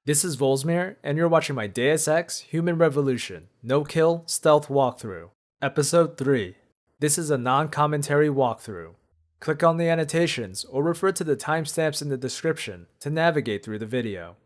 This is Volzmir, and you're watching my Deus Ex Human Revolution No-Kill Stealth Walkthrough, Episode 3. This is a non-commentary walkthrough. Click on the annotations or refer to the timestamps in the description to navigate through the video.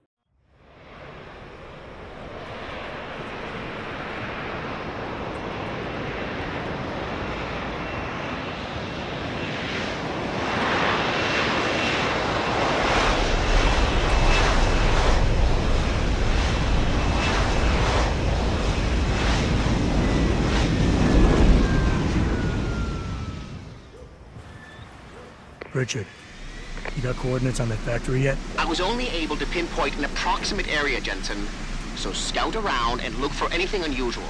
Richard, you got coordinates on that factory yet? I was only able to pinpoint an approximate area, Jensen. So scout around and look for anything unusual.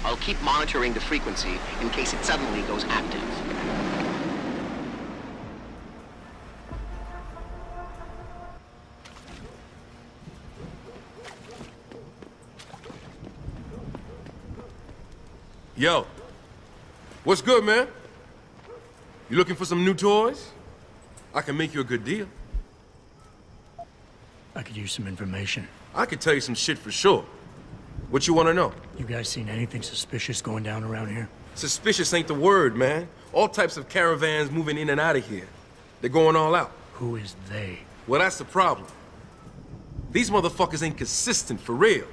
I'll keep monitoring the frequency in case it suddenly goes active. Yo, what's good, man? You looking for some new toys? I can make you a good deal. I could use some information. I could tell you some shit for sure. What you want to know? You guys seen anything suspicious going down around here? Suspicious ain't the word, man. All types of caravans moving in and out of here. They're going all out. Who is they? Well, that's the problem. These motherfuckers ain't consistent, for real.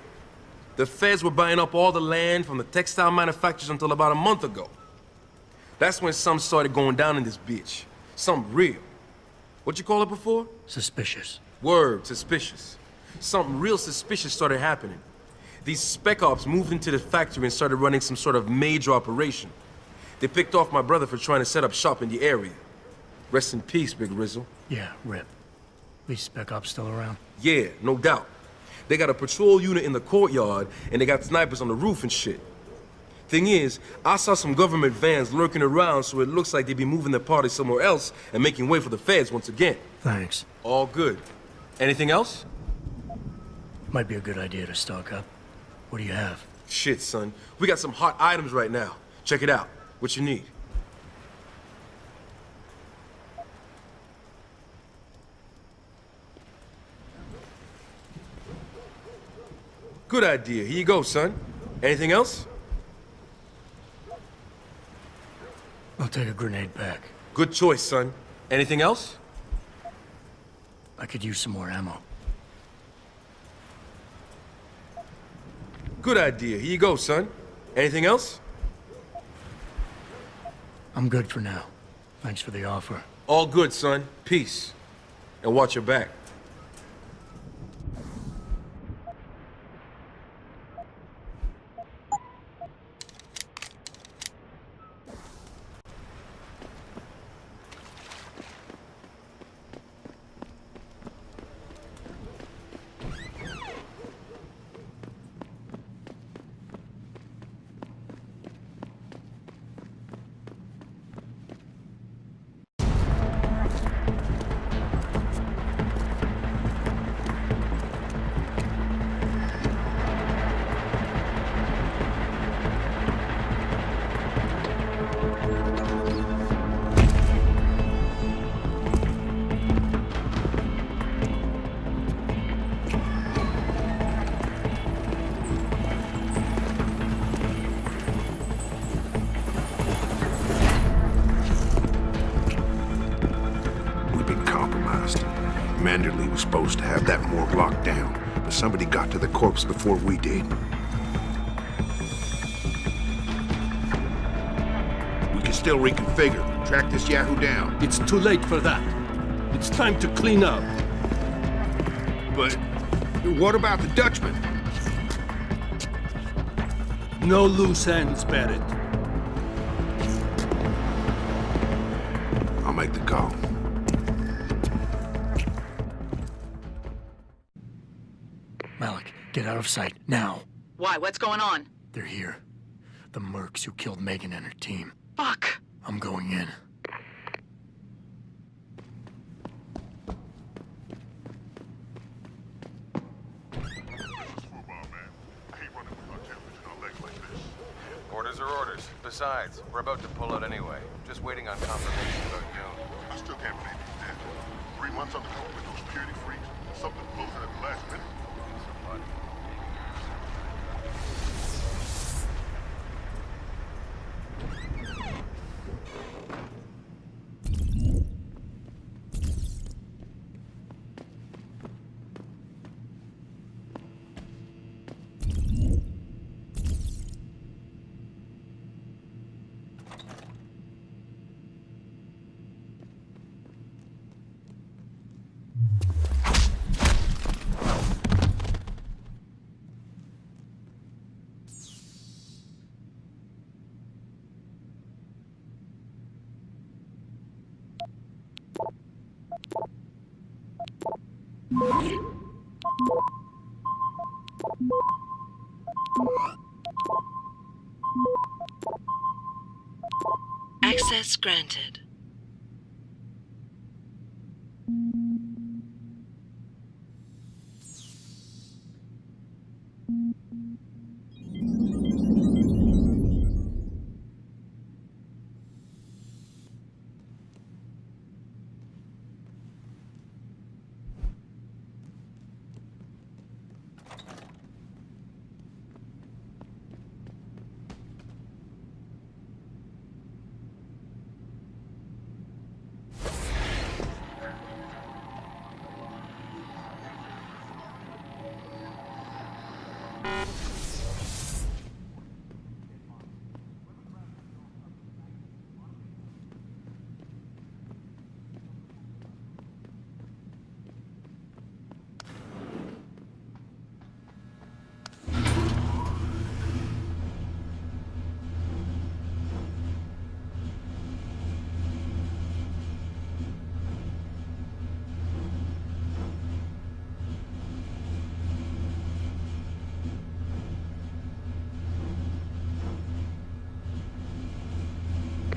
The feds were buying up all the land from the textile manufacturers until about a month ago. That's when some started going down in this bitch. Something real. What you call it before? Suspicious. Word, suspicious. Something real suspicious started happening. These spec ops moved into the factory and started running some sort of major operation. They picked off my brother for trying to set up shop in the area. Rest in peace, Big Rizzle. Yeah, rip. These spec ops still around? Yeah, no doubt. They got a patrol unit in the courtyard, and they got snipers on the roof and shit. Thing is, I saw some government vans lurking around, so it looks like they be moving their party somewhere else and making way for the feds once again. Thanks. All good. Anything else? Might be a good idea to stock up. What do you have? Shit, son. We got some hot items right now. Check it out. What you need? Good idea. Here you go, son. Anything else? I'll take a grenade pack. Good choice, son. Anything else? I could use some more ammo. Good idea. Here you go, son. Anything else? I'm good for now. Thanks for the offer. All good, son. Peace. And watch your back. Manderley was supposed to have that morgue locked down, but somebody got to the corpse before we did. We can still reconfigure, track this Yahoo down. It's too late for that. It's time to clean up. But what about the Dutchman? No loose ends, Barrett. I'll make the call. Malik, get out of sight, now. Why? What's going on? They're here. The mercs who killed Megan and her team. Fuck! I'm going in. Orders are orders. Besides, we're about to pull out anyway. Just waiting on confirmation about you. I still can't believe he's dead. 3 months undercover with those security freaks, and something blows it at the last minute. Access granted.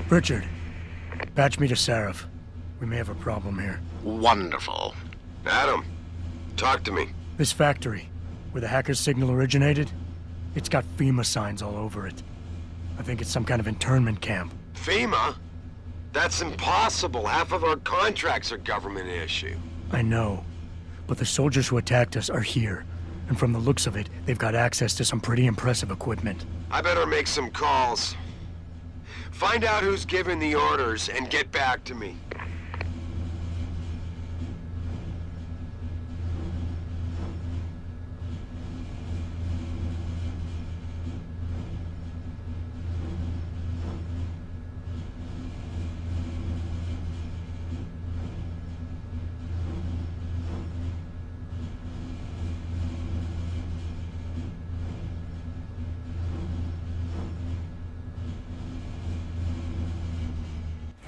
Richard, patch me to Sarif. We may have a problem here. Wonderful. Adam, talk to me. This factory, where the hacker's signal originated, it's got FEMA signs all over it. I think it's some kind of internment camp. FEMA? That's impossible. Half of our contracts are government issue. I know, but the soldiers who attacked us are here. And from the looks of it, they've got access to some pretty impressive equipment. I better make some calls. Find out who's giving the orders and get back to me.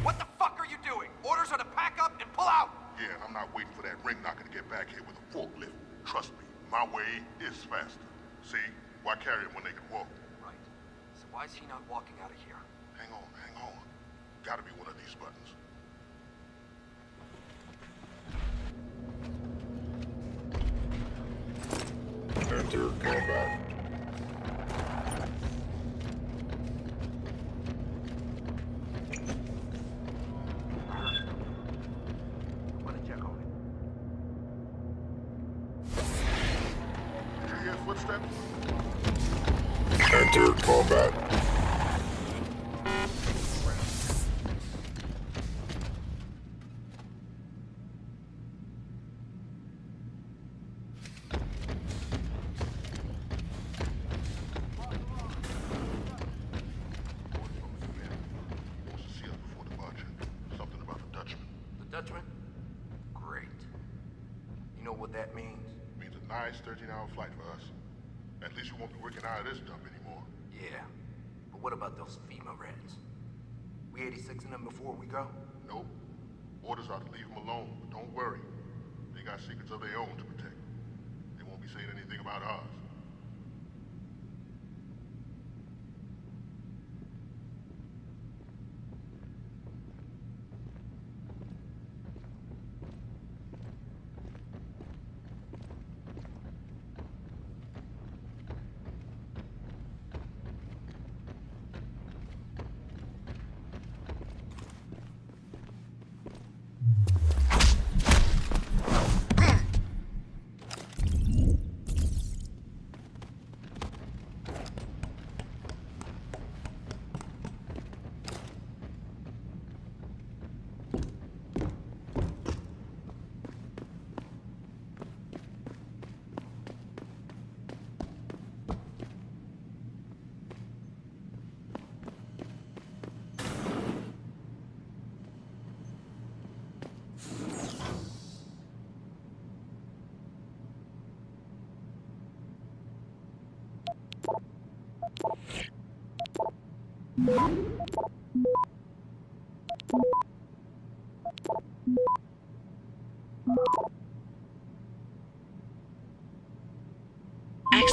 What the fuck are you doing? Orders are to pack up and pull out! Yeah, and I'm not waiting for that ring knocker to get back here with a forklift. Trust me, my way is faster. See? Why carry him when they can walk? Right. So why is he not walking out of here? Hang on, hang on. Gotta be one of these buttons. Enter combat. What a check on it. Did you hear footsteps? Enter combat. Something about the Dutchman. The Dutchman? Great. You know what that means? Means a nice 13-hour flight for us. At least we won't be working out of this dump anymore. Yeah. But what about those FEMA rats? We 86ing them before we go? Nope. Orders are to leave them alone, but don't worry. They got secrets of their own to protect. They won't be saying anything about ours.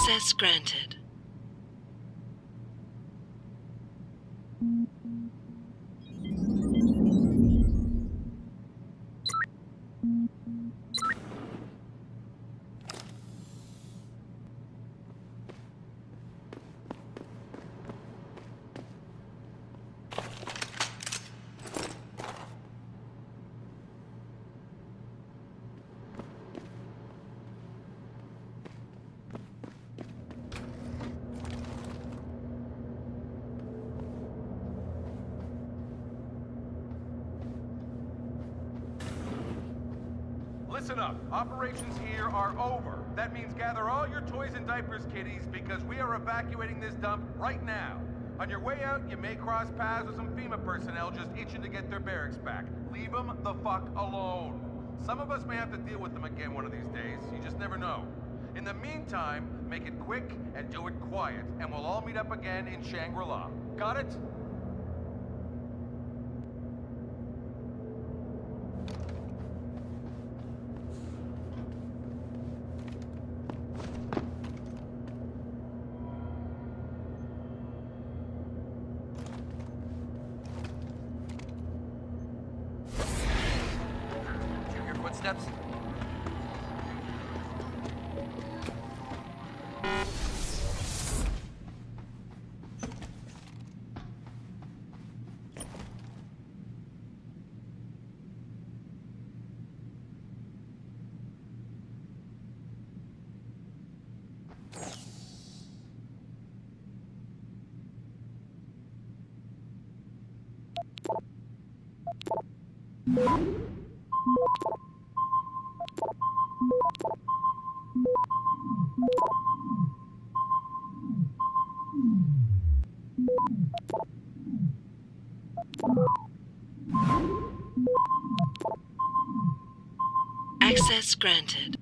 Access granted. Listen up. Operations here are over. That means gather all your toys and diapers, kiddies, because we are evacuating this dump right now. On your way out, you may cross paths with some FEMA personnel just itching to get their barracks back. Leave them the fuck alone. Some of us may have to deal with them again one of these days. You just never know. In the meantime, make it quick and do it quiet, and we'll all meet up again in Shangri-La. Got it? Steps. Access granted.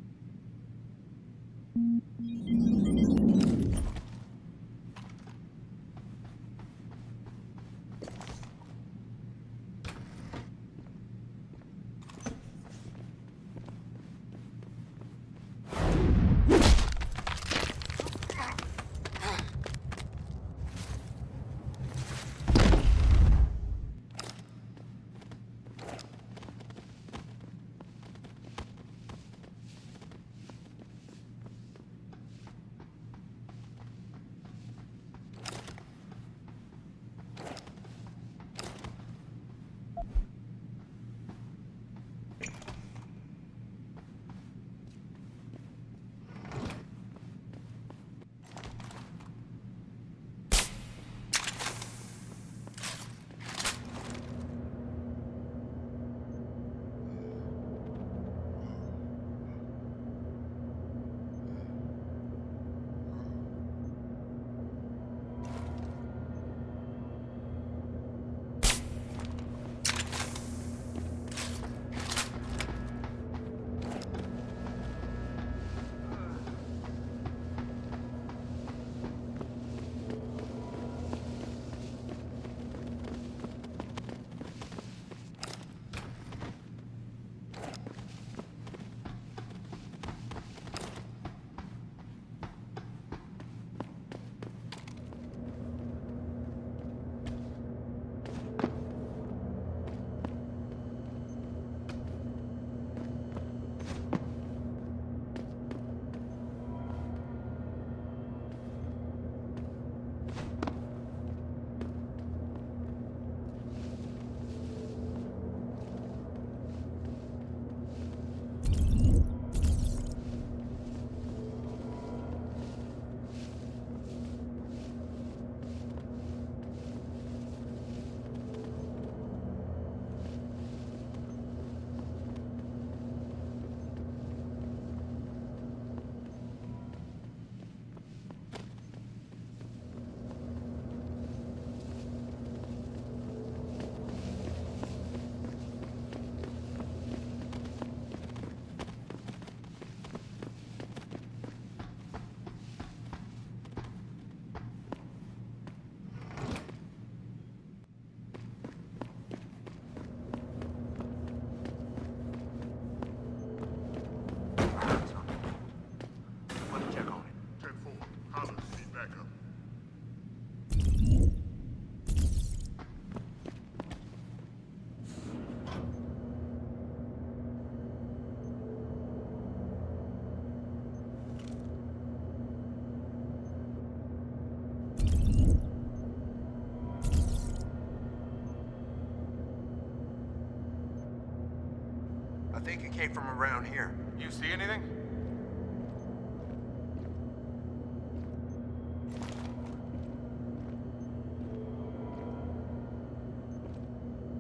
think it came from around here. You see anything?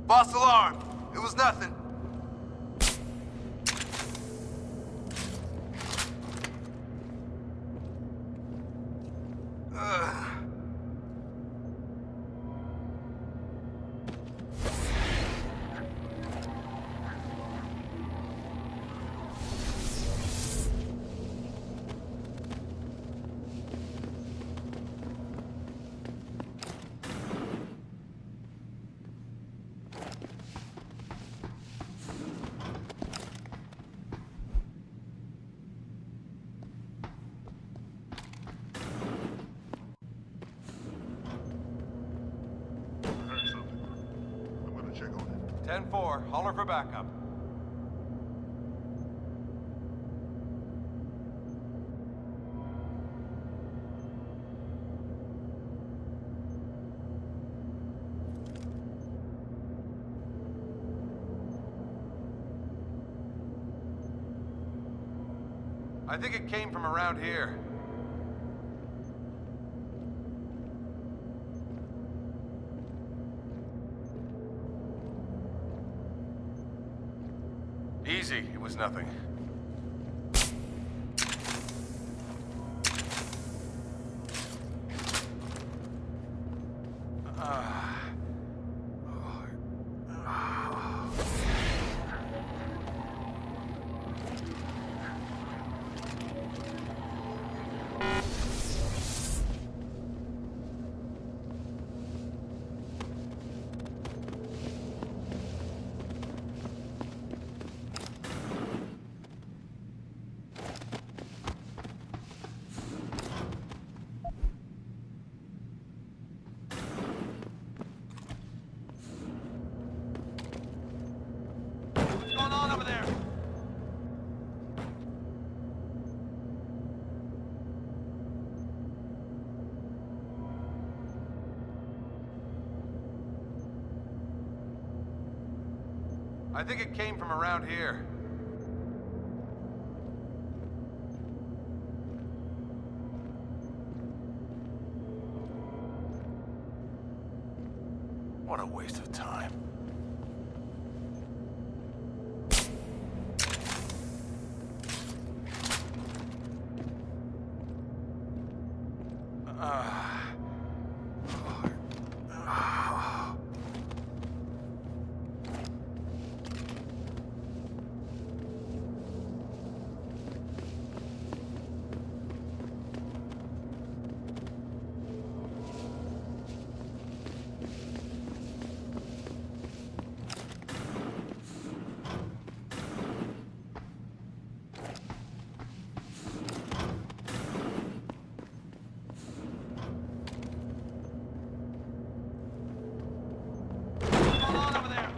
False alarm! It was nothing. I heard something. I'm gonna check on it. 10-4, holler for backup. I think it came from around here. Easy, it was nothing. What's going on over there? I think it came from around here. What a waste of time. What's going on over there?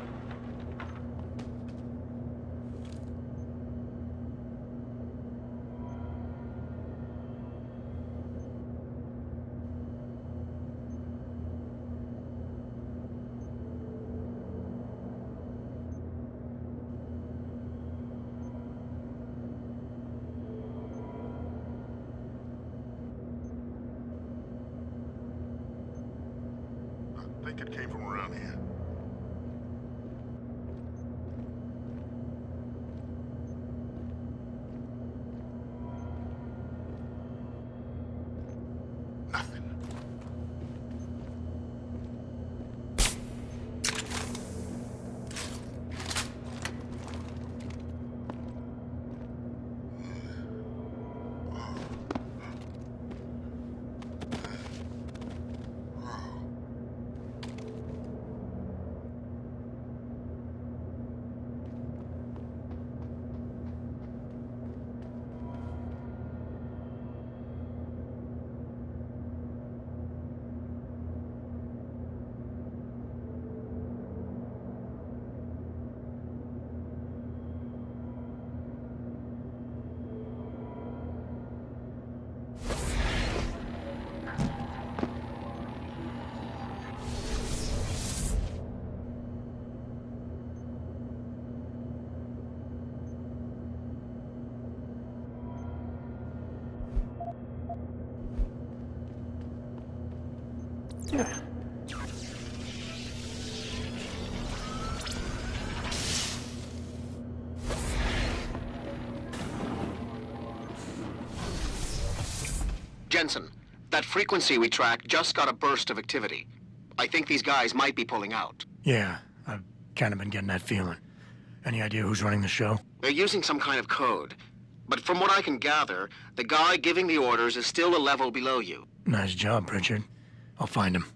I think it came from around here. Nothing. Jensen, that frequency we tracked just got a burst of activity. I think these guys might be pulling out. Yeah, I've kind of been getting that feeling. Any idea who's running the show? They're using some kind of code. But from what I can gather, the guy giving the orders is still a level below you. Nice job, Pritchard. I'll find him.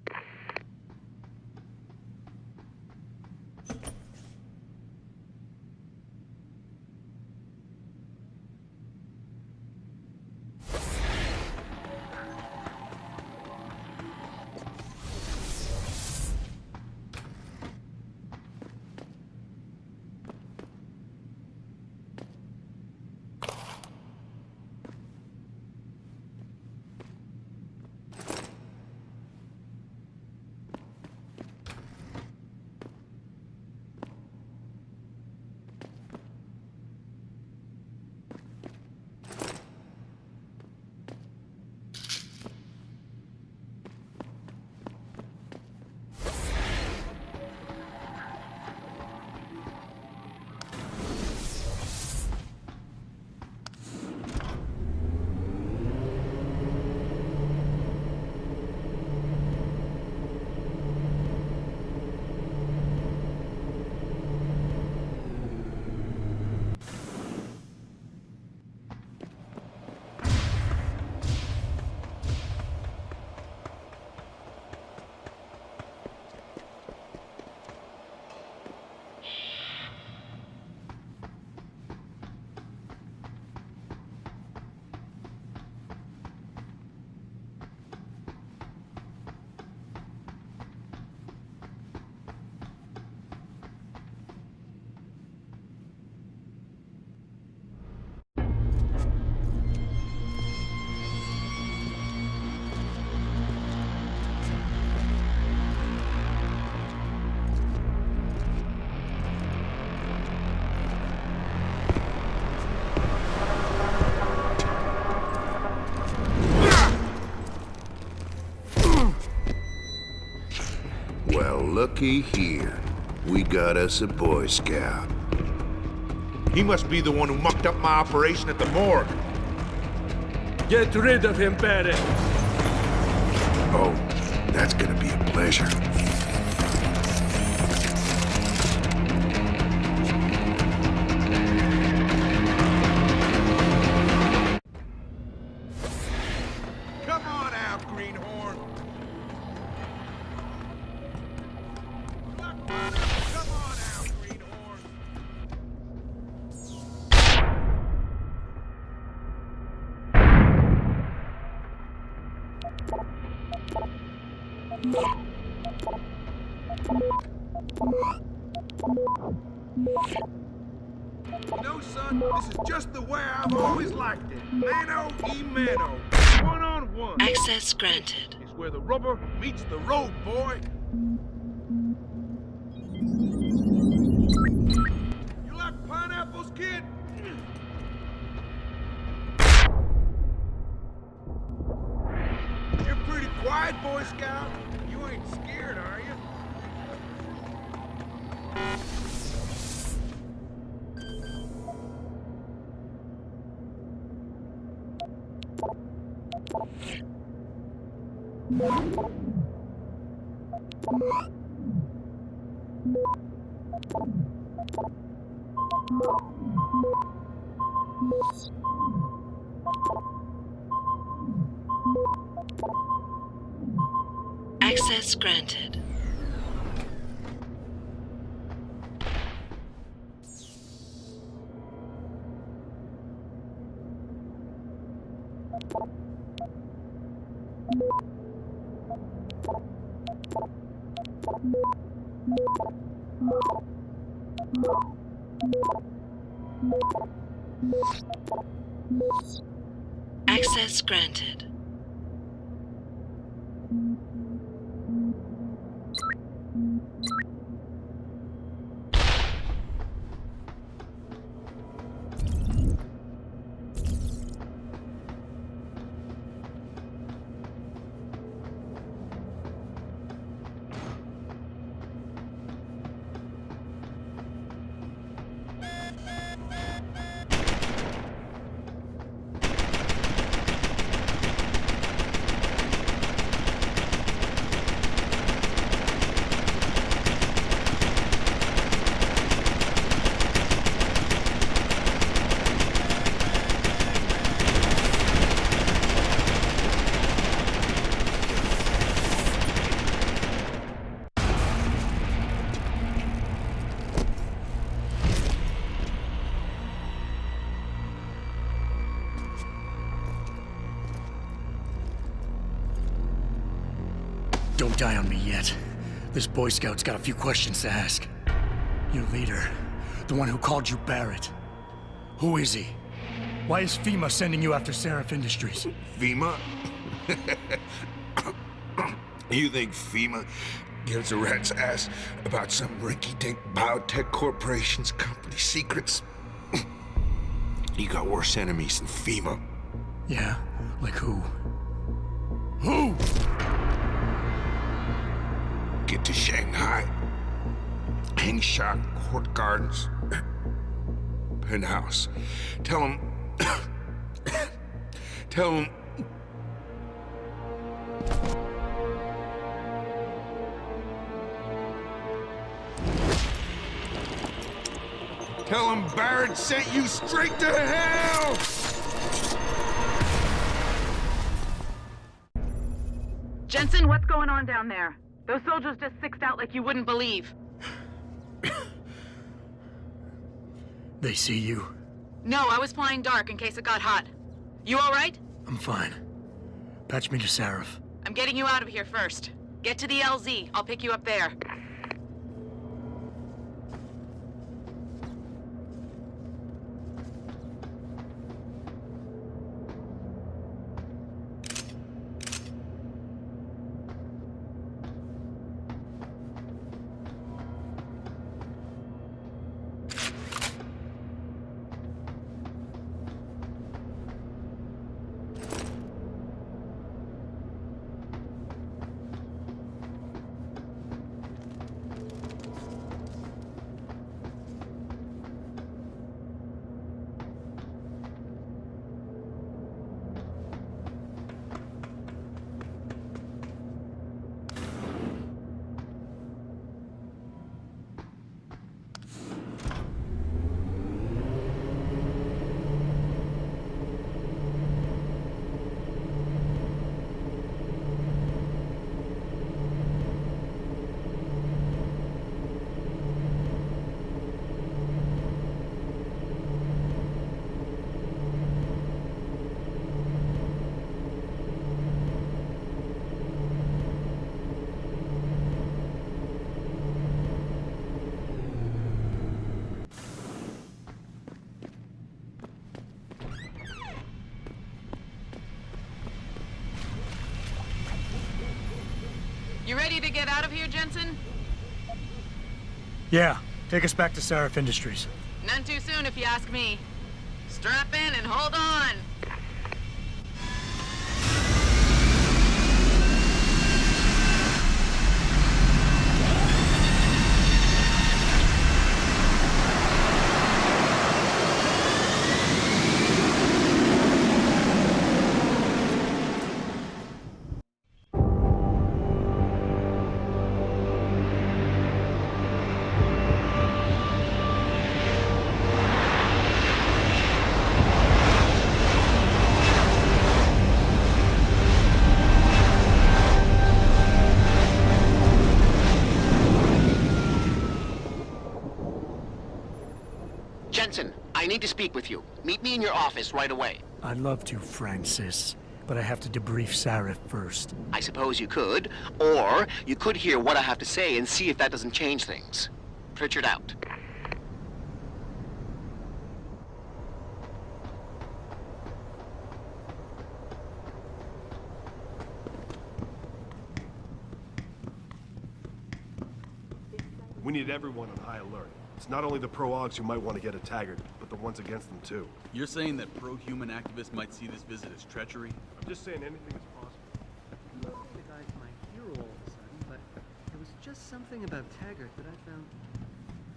Well, looky here. We got us a Boy Scout. He must be the one who mucked up my operation at the morgue. Get rid of him, Barrett. Oh, that's gonna be a pleasure. Come on out, Greenhorn. Come on out, Greenhorn. You know, son, this is just the way I've always liked it. Mano y mano. One-on-one. Access granted. Is where the rubber meets the road, boy. You like pineapples, kid? You're pretty quiet, Boy Scout. You ain't scared, are you? Access granted. Access granted. Don't die on me yet. This Boy Scout's got a few questions to ask. Your leader, the one who called you Barrett. Who is he? Why is FEMA sending you after Sarif Industries? FEMA? You think FEMA gives a rat's ass about some rinky-dink biotech corporation's company secrets? You got worse enemies than FEMA. Yeah? Like who? Who? Get to Shanghai. Hang shot, Court Gardens. Penthouse. Tell him... Tell him... Tell him Barrett sent you straight to hell! Jensen, what's going on down there? Those soldiers just sixed out like you wouldn't believe. They see you? No, I was flying dark in case it got hot. You all right? I'm fine. Patch me to Sarif. I'm getting you out of here first. Get to the LZ. I'll pick you up there. You ready to get out of here, Jensen? Yeah, take us back to Sarif Industries. None too soon, if you ask me. Strap in and hold on. Jensen, I need to speak with you. Meet me in your office right away. I'd love to, Francis, but I have to debrief Sarif first. I suppose you could, or you could hear what I have to say and see if that doesn't change things. Pritchard out. We need everyone on high alert. It's not only the pro-Augs who might want to get at Taggart, but the ones against them too. You're saying that pro-human activists might see this visit as treachery? I'm just saying anything is possible. The guy's my hero all of a sudden, but there was just something about Taggart that I found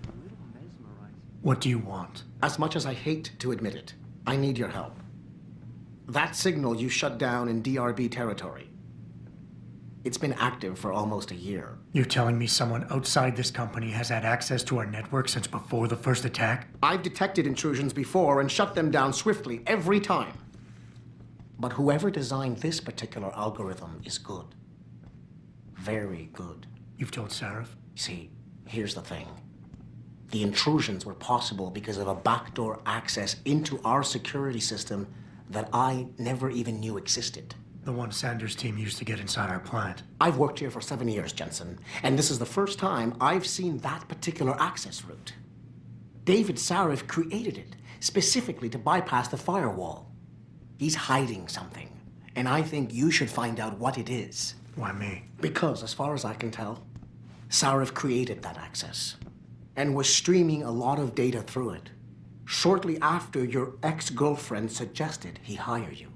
a little mesmerizing. What do you want? As much as I hate to admit it, I need your help. That signal you shut down in DRB territory. It's been active for almost a year. You're telling me someone outside this company has had access to our network since before the first attack? I've detected intrusions before and shut them down swiftly every time. But whoever designed this particular algorithm is good. Very good. You've told Sarif? See, here's the thing. The intrusions were possible because of a backdoor access into our security system that I never even knew existed. The one Sanders' team used to get inside our plant. I've worked here for 7 years, Jensen, and this is the first time I've seen that particular access route. David Sarif created it specifically to bypass the firewall. He's hiding something, and I think you should find out what it is. Why me? Because, as far as I can tell, Sarif created that access and was streaming a lot of data through it shortly after your ex-girlfriend suggested he hire you.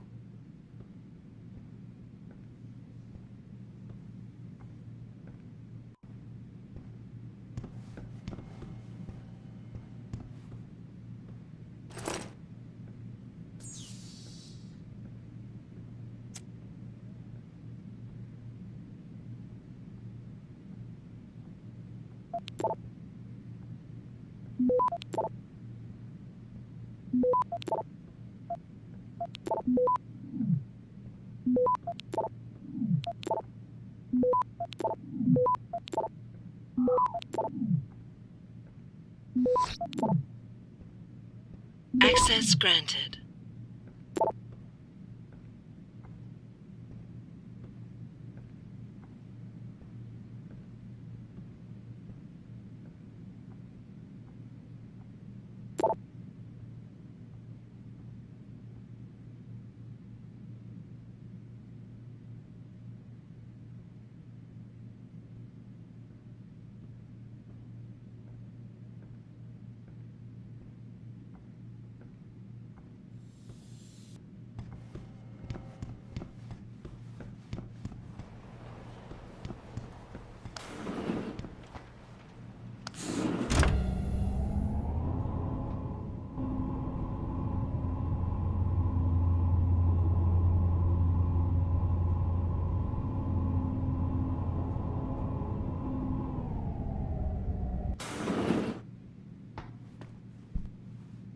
Access granted.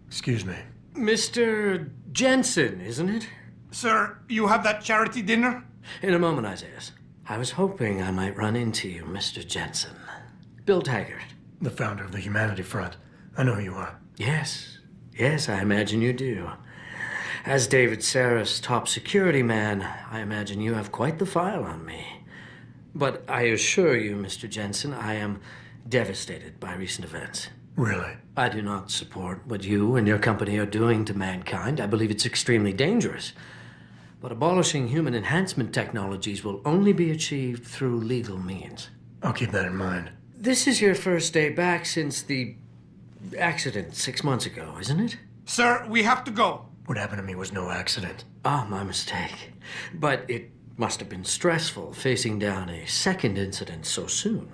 Excuse me. Mr. Jensen, isn't it? Sir, you have that charity dinner? In a moment, Isaiah. I was hoping I might run into you, Mr. Jensen. Bill Taggart. The founder of the Humanity Front. I know who you are. Yes. Yes, I imagine you do. As David Sarif's top security man, I imagine you have quite the file on me. But I assure you, Mr. Jensen, I am devastated by recent events. Really? I do not support what you and your company are doing to mankind. I believe it's extremely dangerous. But abolishing human enhancement technologies will only be achieved through legal means. I'll keep that in mind. This is your first day back since the accident 6 months ago, isn't it? Sir, we have to go. What happened to me was no accident. Ah, my mistake. But it must have been stressful facing down a second incident so soon.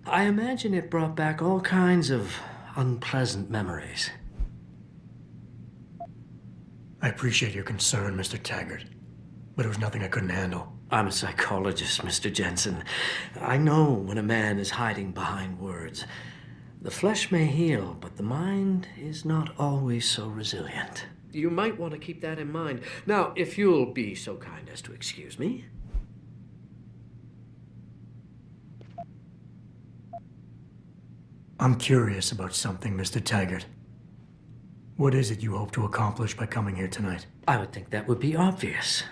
I imagine it brought back all kinds of unpleasant memories. I appreciate your concern, Mr. Taggart, but it was nothing I couldn't handle. I'm a psychologist, Mr. Jensen. I know when a man is hiding behind words. The flesh may heal, but the mind is not always so resilient. You might want to keep that in mind. Now, if you'll be so kind as to excuse me. I'm curious about something, Mr. Taggart. What is it you hope to accomplish by coming here tonight? I would think that would be obvious.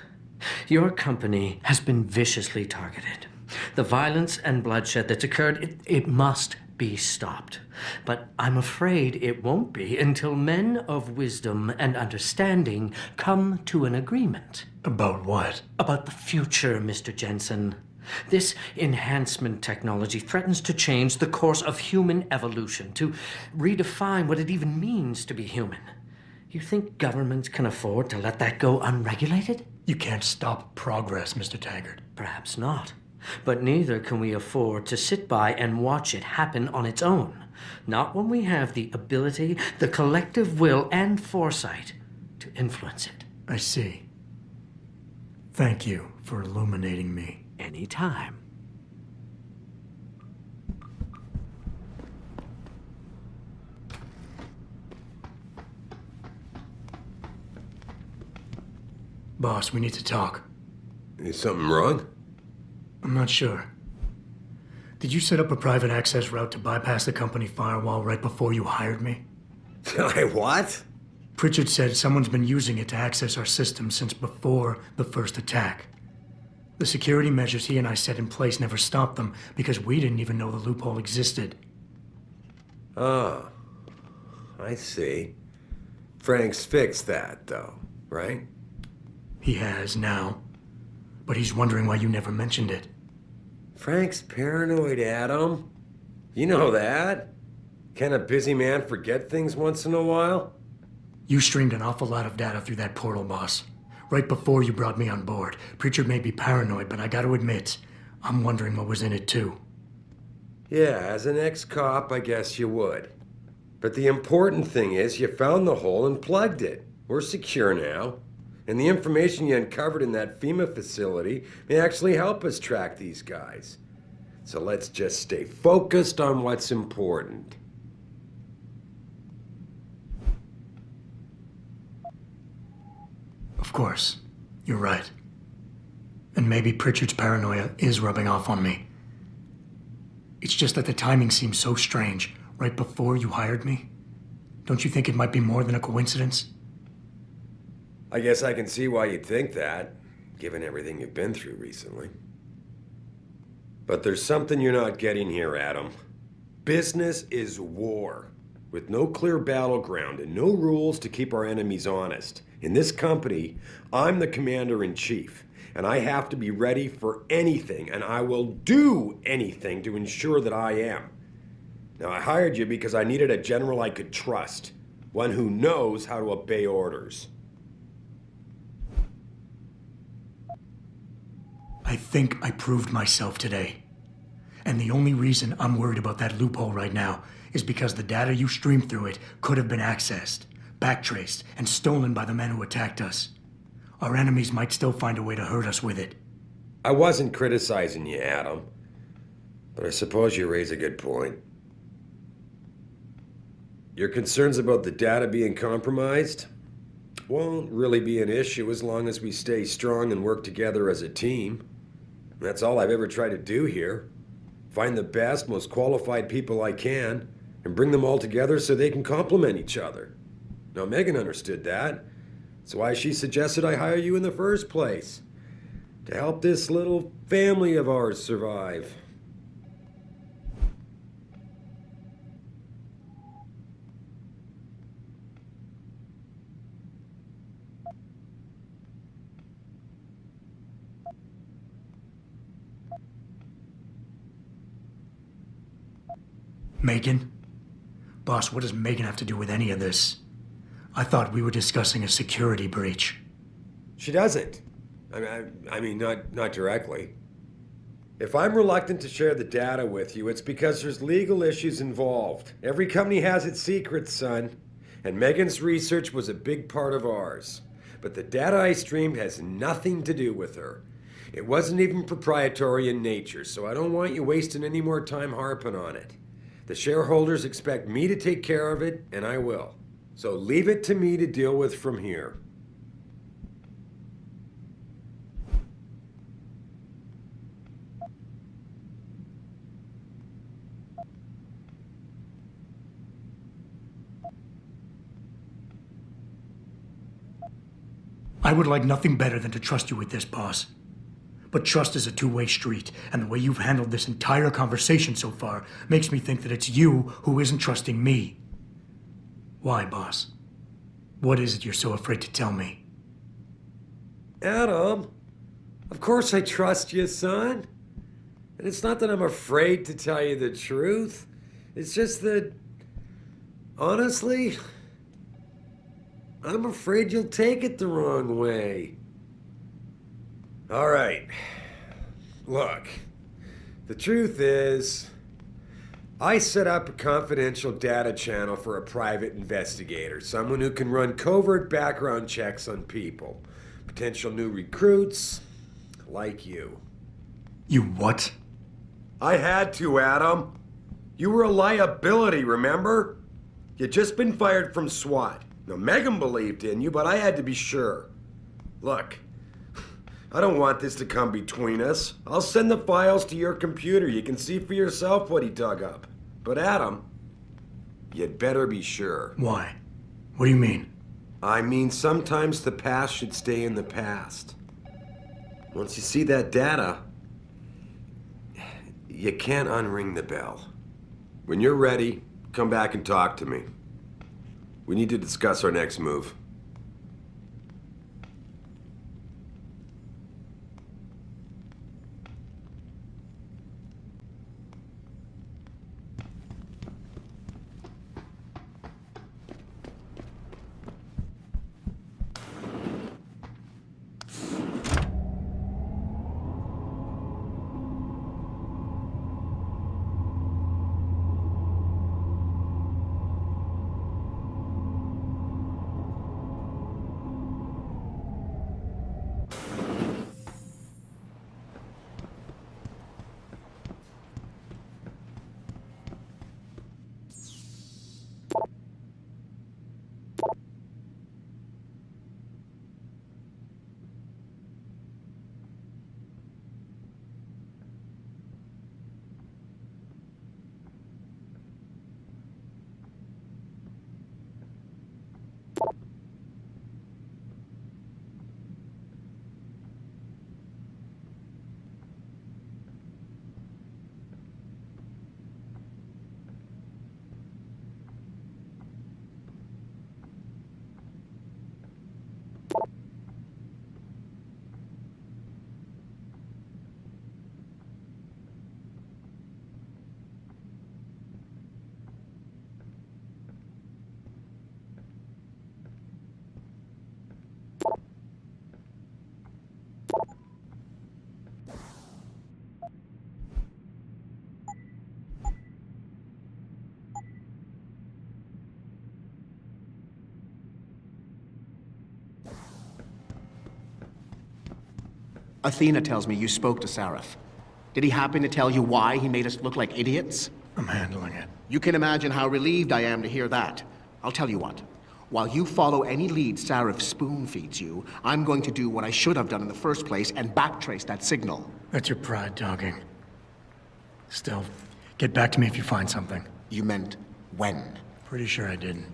Your company has been viciously targeted. The violence and bloodshed that's occurred, it must be stopped. But I'm afraid it won't be until men of wisdom and understanding come to an agreement. About what? About the future, Mr. Jensen. This enhancement technology threatens to change the course of human evolution, to redefine what it even means to be human. You think governments can afford to let that go unregulated? You can't stop progress, Mr. Taggart. Perhaps not. But neither can we afford to sit by and watch it happen on its own. Not when we have the ability, the collective will, and foresight to influence it. I see. Thank you for illuminating me. Anytime. Boss, we need to talk. Is something wrong? I'm not sure. Did you set up a private access route to bypass the company firewall right before you hired me? What? Pritchard said someone's been using it to access our system since before the first attack. The security measures he and I set in place never stopped them because we didn't even know the loophole existed. Ah, I see. Frank's fixed that, though, right? He has now. But he's wondering why you never mentioned it. Frank's paranoid, Adam. You know that. Can a busy man forget things once in a while? You streamed an awful lot of data through that portal, boss. Right before you brought me on board. Pritchard may be paranoid, but I gotta admit, I'm wondering what was in it too. Yeah, as an ex-cop, I guess you would. But the important thing is you found the hole and plugged it. We're secure now. And the information you uncovered in that FEMA facility may actually help us track these guys. So let's just stay focused on what's important. Of course. You're right. And maybe Pritchard's paranoia is rubbing off on me. It's just that the timing seems so strange, right before you hired me. Don't you think it might be more than a coincidence? I guess I can see why you'd think that, given everything you've been through recently. But there's something you're not getting here, Adam. Business is war, with no clear battleground and no rules to keep our enemies honest. In this company, I'm the commander-in-chief, and I have to be ready for anything, and I will do anything to ensure that I am. Now, I hired you because I needed a general I could trust, one who knows how to obey orders. I think I proved myself today. And the only reason I'm worried about that loophole right now is because the data you streamed through it could have been accessed, backtraced, and stolen by the men who attacked us. Our enemies might still find a way to hurt us with it. I wasn't criticizing you, Adam. But I suppose you raise a good point. Your concerns about the data being compromised won't really be an issue as long as we stay strong and work together as a team. That's all I've ever tried to do here. Find the best, most qualified people I can, and bring them all together so they can complement each other. Now, Megan understood that. That's why she suggested I hire you in the first place. To help this little family of ours survive. Megan? Boss, what does Megan have to do with any of this? I thought we were discussing a security breach. She doesn't. I mean, not directly. If I'm reluctant to share the data with you, it's because there's legal issues involved. Every company has its secrets, son. And Megan's research was a big part of ours. But the data I streamed has nothing to do with her. It wasn't even proprietary in nature, so I don't want you wasting any more time harping on it. The shareholders expect me to take care of it, and I will. So leave it to me to deal with from here. I would like nothing better than to trust you with this, boss. But trust is a two-way street, and the way you've handled this entire conversation so far makes me think that it's you who isn't trusting me. Why, boss? What is it you're so afraid to tell me? Adam, of course I trust you, son. And it's not that I'm afraid to tell you the truth. It's just that, honestly, I'm afraid you'll take it the wrong way. All right. Look, the truth is, I set up a confidential data channel for a private investigator, someone who can run covert background checks on people, potential new recruits, like you. You what? I had to, Adam. You were a liability, remember? You'd just been fired from SWAT. Now, Megan believed in you, but I had to be sure. Look, I don't want this to come between us. I'll send the files to your computer. You can see for yourself what he dug up. But Adam, you'd better be sure. Why? What do you mean? I mean, sometimes the past should stay in the past. Once you see that data, you can't unring the bell. When you're ready, come back and talk to me. We need to discuss our next move. Athena tells me you spoke to Sarif. Did he happen to tell you why he made us look like idiots? I'm handling it. You can imagine how relieved I am to hear that. I'll tell you what. While you follow any lead Sarif spoon-feeds you, I'm going to do what I should have done in the first place and backtrace that signal. That's your pride talking. Still, get back to me if you find something. You meant when? Pretty sure I didn't.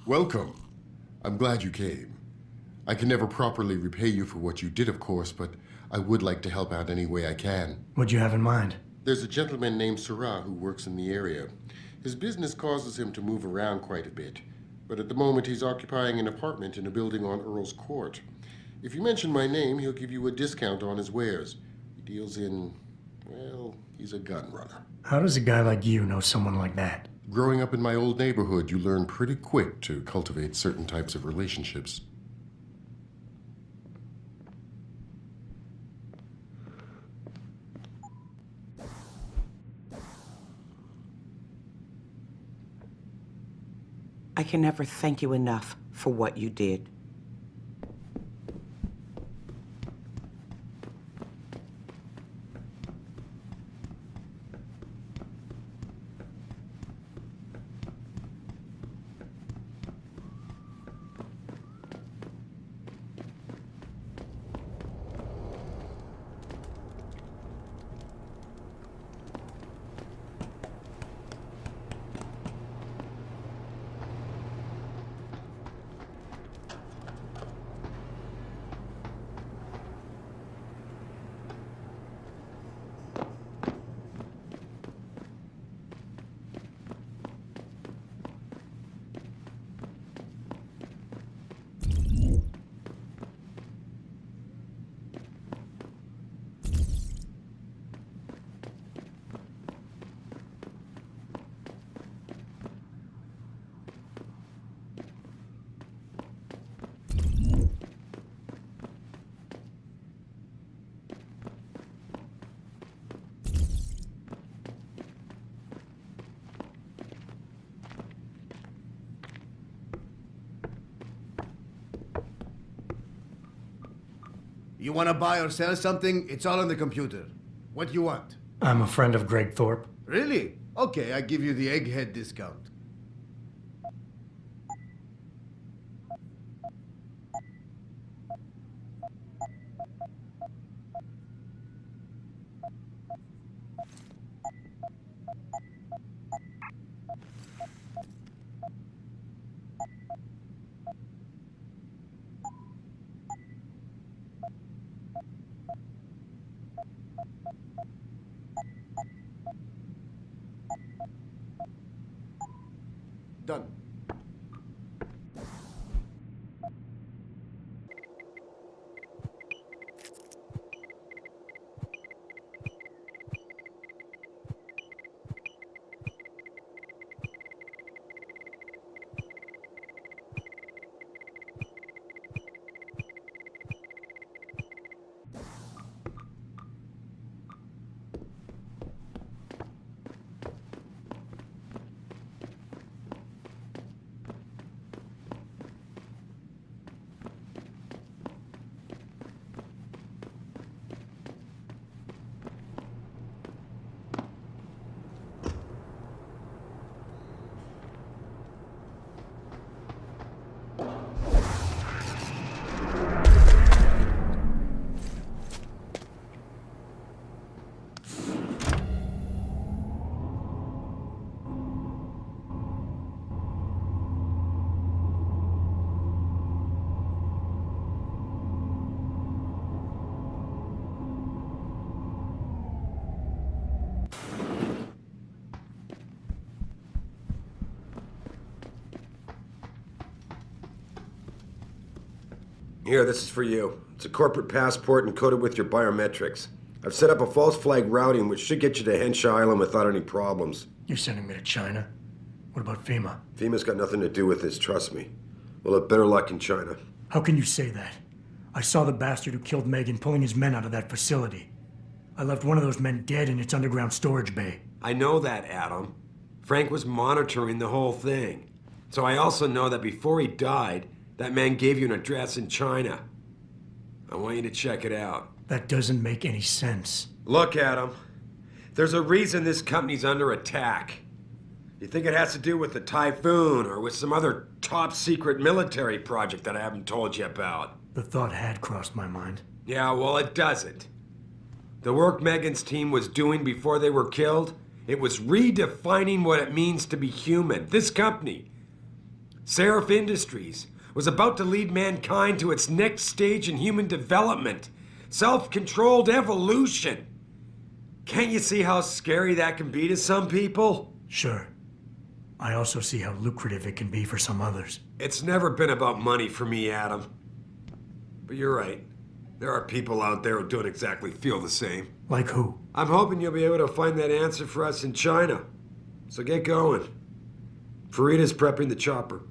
Welcome. I'm glad you came. I can never properly repay you for what you did, of course, but I would like to help out any way I can. What'd you have in mind? There's a gentleman named Sarah who works in the area. His business causes him to move around quite a bit, but at the moment he's occupying an apartment in a building on Earl's Court. If you mention my name, he'll give you a discount on his wares. He deals in, well, he's a gun runner. How does a guy like you know someone like that? Growing up in my old neighborhood, you learn pretty quick to cultivate certain types of relationships. I can never thank you enough for what you did. You want to buy or sell something? It's all on the computer. What do you want? I'm a friend of Greg Thorpe. Really? Okay, I give you the egghead discount. Done. Here, this is for you. It's a corporate passport encoded with your biometrics. I've set up a false flag routing which should get you to Henshaw Island without any problems. You're sending me to China? What about FEMA? FEMA's got nothing to do with this, trust me. We'll have better luck in China. How can you say that? I saw the bastard who killed Megan pulling his men out of that facility. I left one of those men dead in its underground storage bay. I know that, Adam. Frank was monitoring the whole thing. So I also know that before he died, that man gave you an address in China. I want you to check it out. That doesn't make any sense. Look, Adam. There's a reason this company's under attack. You think it has to do with the typhoon or with some other top-secret military project that I haven't told you about? The thought had crossed my mind. Yeah, well, it doesn't. The work Megan's team was doing before they were killed, it was redefining what it means to be human. This company, Sarif Industries, was about to lead mankind to its next stage in human development. Self-controlled evolution. Can't you see how scary that can be to some people? Sure. I also see how lucrative it can be for some others. It's never been about money for me, Adam. But you're right. There are people out there who don't exactly feel the same. Like who? I'm hoping you'll be able to find that answer for us in China. So get going. Farida's prepping the chopper.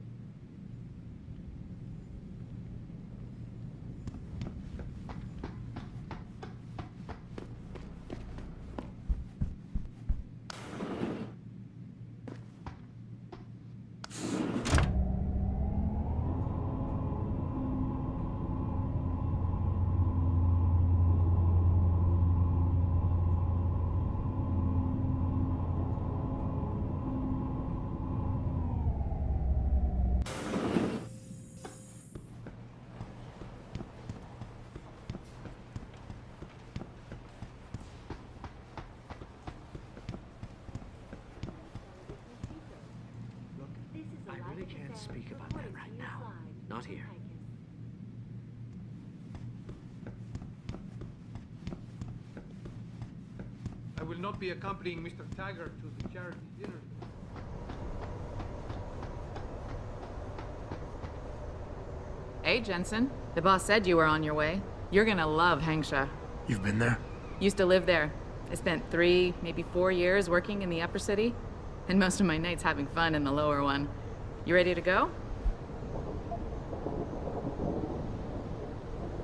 Speak about that right now. Not here. I will not be accompanying Mr. Taggart to the charity dinner. Hey, Jensen. The boss said you were on your way. You're gonna love Hangsha. You've been there? Used to live there. I spent 3, maybe 4 years working in the upper city, and most of my nights having fun in the lower one. You ready to go?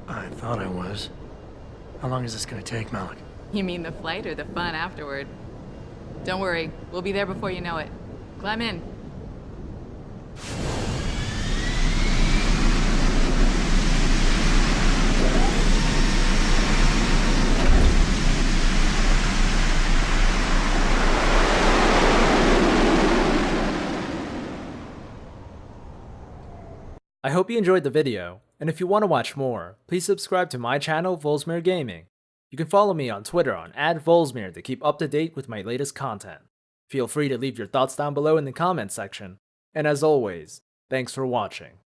I thought I was. How long is this gonna take, Malik? You mean the flight or the fun afterward? Don't worry, we'll be there before you know it. Climb in. hope you enjoyed the video, and if you want to watch more, please subscribe to my channel, Volzmir Gaming. You can follow me on Twitter on @Volzmir to keep up to date with my latest content. Feel free to leave your thoughts down below in the comments section, and as always, thanks for watching.